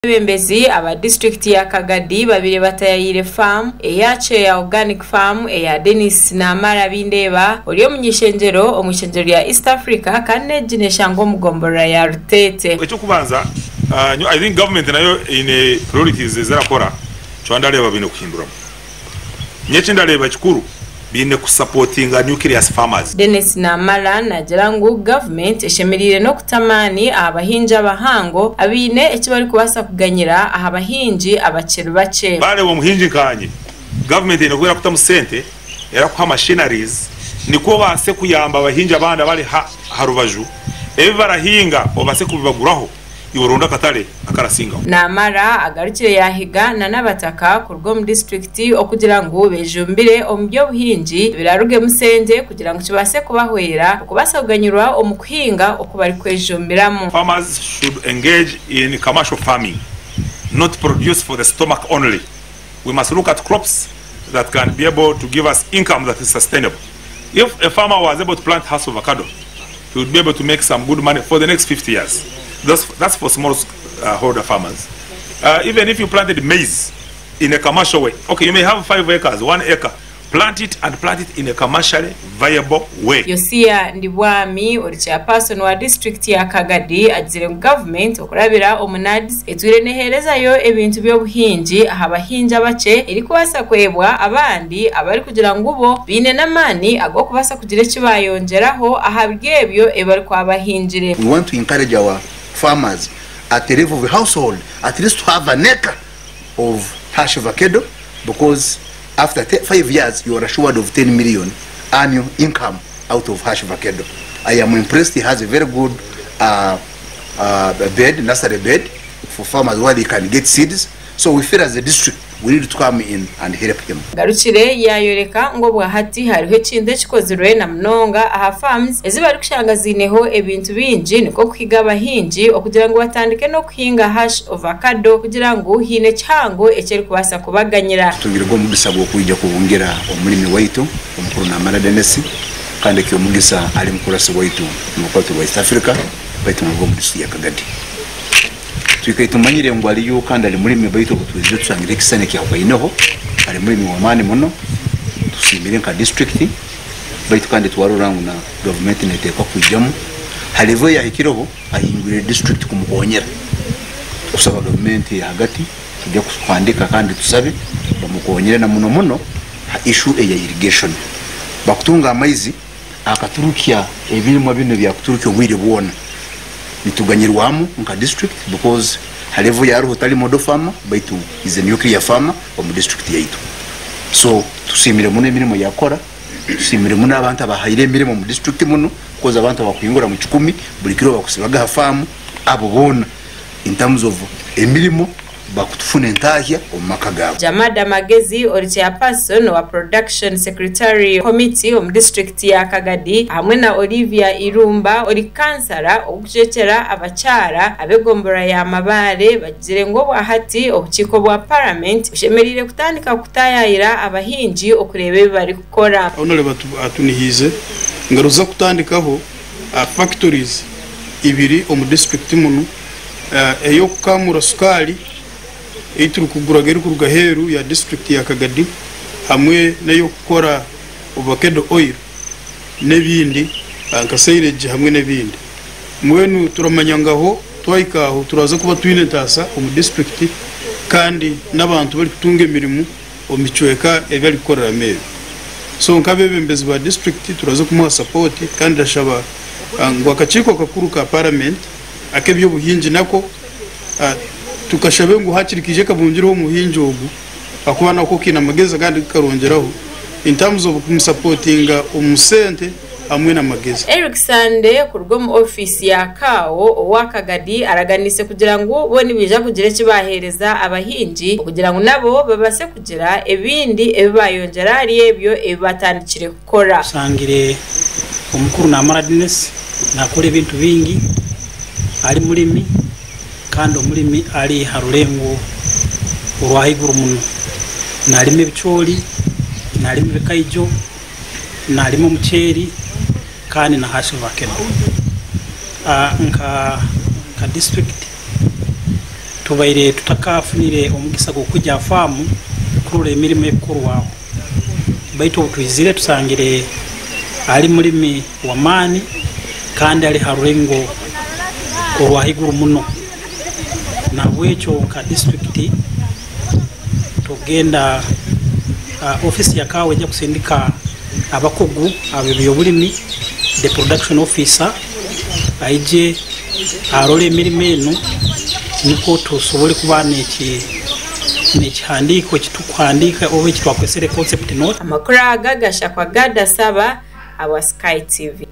Bembezi aba district ya Kagadi babire batayire farm eyache ya organic farm eya Dennis na Mara bindeba oliyo munyishenjero omushenjero ya East Africa kane jineshango mugombora ya Rutete. Echo kubanza I think government nayo in priorities zerakora chwandaleba bine kuhindura. Nyeche ndaleba chikuru bine kusupportinga nuclear farmers. Dennis na Mara na jarangu government eshemirire no kutamani abahinji abahango abine ekibari kubasa kuganyira abahinji abakiri bace. Bale bo muhinji kanye government ine kubera kutamusente era kwa machineries niko base kuyamba abahinji abanda bali harubaju ebe barahinga obase kubibaguraho iburunda katale akarasinga. Na Mara agarukire yahiga na nabataka kurwo mu district okugira ngo bejumbire omubyo buhinji biraruge musende kugira ngo kibase kubahwera kubasa kuganyirwa omukuhinga okubari kwejumbiramo. Farmers should engage in commercial farming, not produce for the stomach only. We must look at crops that can be able to give us income that is sustainable. If a farmer was able to plant house avocado, he would be able to make some good money for the next 50 years. That's for small holder farmers. Even if you planted maize in a commercial way, okay, you may have 5 acres, 1 acre. Plant it in a commercially viable way. Yosia Ndibwami ori chairperson wa district ya Kagadi agire government okurabira omunadis etwire nehereza yo ebintu byo buhinji abahinja bace iri kubasa kwebwa abandi abari kugira ngo bo bine namani ago kubasa kugira kibayongeraho ahabgebyo ebari kwa bahinjire. We want to encourage our farmers at the level of the household at least to have an acre of hash avocado, because after 5 years you are assured of 10 million annual income out of hash avocado. I am impressed. He has a very good bed, nursery bed for farmers where they can get seeds. So we feel as a district we need to come in and help him. Garukire yayoreka ngo bwahati hariho kinde kikozirwe na mnonga aha farms ezibari kushanga zineho ebintu binji niko kwiga abahinji okugira ngo batandike no kuhinga hash avocado kugira ngo hine cyango ekeri kubasa kubaganyira. Tungirwa mu bisabo kujya kubungira omulimi waitu omukuru na Mara Dennis kandi cyo mugisa ali mukurase waitu mu kwatu wa East Africa baitu ngo mu district ya Kagadi. Tukayitumanyire ngo ali yo kandi ali mulimi baitu kutuzize tusangire kisane kya kwayineho ali mulimi wa mani muno tusimire nka district baitu kandi twarurangu na government neteka kujyamu halevo ya hikiroho ahingure district kumukonyera kusaba government ya hagati tujya kwandika kandi tusabe bamukonyere na muno issue ya irrigation bakutunga amaizi akaturukia ebirimo bino bya kuturukia obwire bwona bituganyirwamu nka district, because halevo yaruho tali model farmer baitu is a nuclear farmer mu district yaitu. So tusimire muno emirimo yakora, tusimire muno abantu abahayire emirimo mu district muno koza abantu bakuyingura mu 10 buli kiro bakusibaga farm abo bona in terms of emirimo bakutufuna entahya omakagabo. Jamada Magezi ori chairperson wa production secretary committee mu district ya Kagadi hamwe na Olivia Irumba ori kansara okujekera abacara abegombora ya mabare bagire ngo bwahati obukiko bwa parliament ushemerire kutandika kutayayira abahinji okurebe bari gukora. Onole atunihize ngaruza kutandikaho factories ibiri mu district muno eyo kukamura sukali ituru kugurageru kurugaheru ya district ya Kagadi hamwe nayo gukora avocado oil nebindi nkaseirege hamwe nebindi mwenu turamanyangaho twayikaho turaza kuba twine tasa mu district kandi nabantu bari kutunga emirimo omichweka ebali gukora meyo. So nkabebembezi ba district turaza kumuha support kandi ndashaba ngo akaciko kakuru ka parliament akebyo buhinji nako tukashabe ngo hakirikije kabungireho muhinji ogu akubana ko kina mageza kandi karongeraho in terms of kumsupportinga umusente hamwe na mageza. Eric Sande kurwo mu office ya Kawo wa Kagadi araganise kugira ngo bo nibija kugira kibahereza abahinji kugira ngo nabo babase kugira ebindi ebibayongera ari ebyo ebibatandikire gukora. Sangire omukuru na Mara Dennis nakore ibintu bingi ari mulimi kandi omulimi ali harulengo urwahiguru muno nalime bicholi nalime bikaijo nalime umuceri kandi na hashi avocado nka district tubaire tutakafunire omugisa gw'okujja faamu kurula emirimu ebikorwaho baitu obutwizire tusangire ali mulimi wamaani kandi ali harulengo olwahiguru muno nabwekyo nka district tugenda ofisi yakawe ejja kusindika abakugu abebyobulimi the production officer aije arole emirimu eno niko tusobole kuba nekihandiko kitukuhandika oba ekitwakwesere concept note amakuru aga gashakwa gadasaba awa Sky TV.